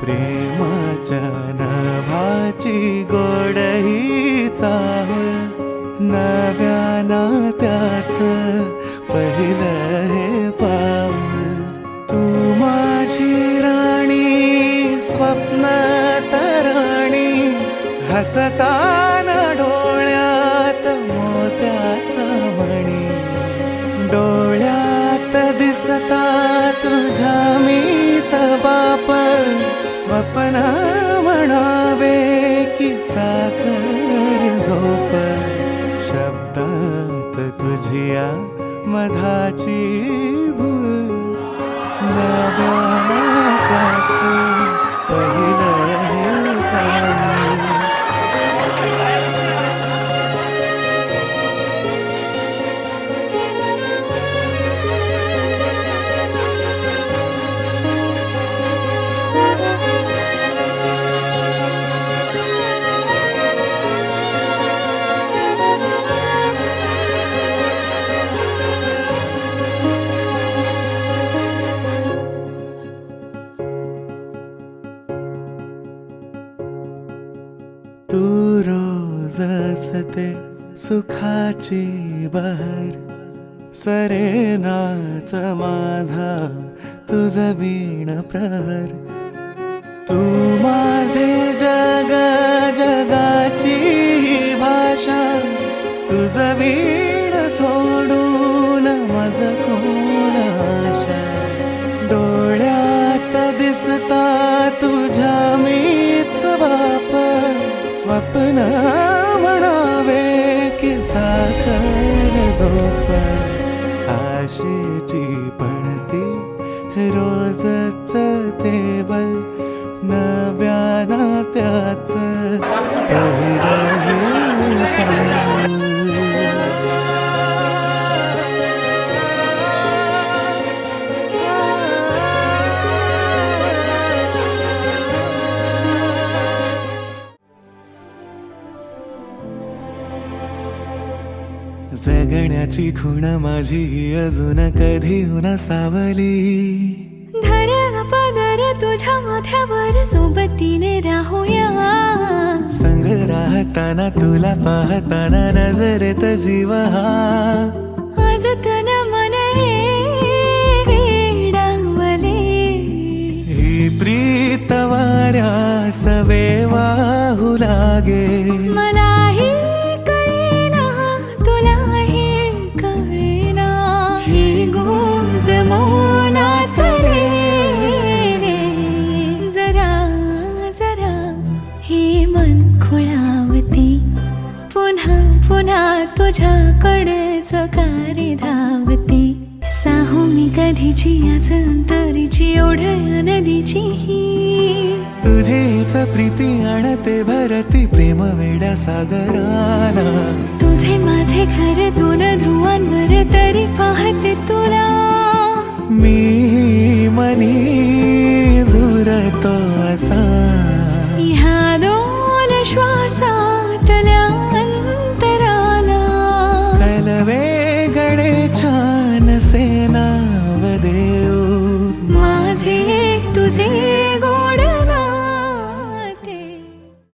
प्रेमाच्या नभाची गोडही चाहुल, नव्या नात्याचं पहिलं हे पाऊल. तू माझी राणी, स्वप्न तराणी, हसताना डोळ्यात मोत्याचा मणी. डोळ्यात दिसता तुझ्या मीच बाप, स्वप्न म्हणावे की साखर झोप. शब्दात तुझिया मधाची भूल, नव्या नात्याचं पहिलं हे पाऊल. तू रोज असते सुखाची बहर, सरेनाच माझा तुझ वीण प्रहर. तू माझे जग, जगाची भाषा, तुझ वीण सोडून मज कोण आशा. डोळ्यात दिसता तुझ्या मीच बाप, स्वप्न म्हणावे की साखर झोप. आशेची पणती रोजच तेवल, नव्या नात्याचं पहिलं हे पाऊल. जगण्याची खुण माझी अजून कधी न सावली. धरण पदर तुझ्या माथ्यावर सोबतीने राहूया. संग राहताना तुला पाहताना नजरेत जीव हा. आज तन मन हे वेडावले, ही प्रीत वाऱ्यास वेवाहू लागे. मलाही कळेना तुलाही कळेना, हे गोज मौनात रे. जरा जरा हे मन खुळावते, पुन्हा पुन्हा तुझ्याकडेच कारे धावते. साहू मी कधीची आज अंतरीची ओढ नदीची ही. तुझीच प्रीती आणते भरती प्रेम वेड्या सागराला. तुझे माझे घर दोन ध्रुवांवर तरी पाहते तुला. मी मनी झुरतो असा, ह्या दोन श्वासातल्या अंतराला. चल वेगळे छान से नाव देऊ, माझे तुझे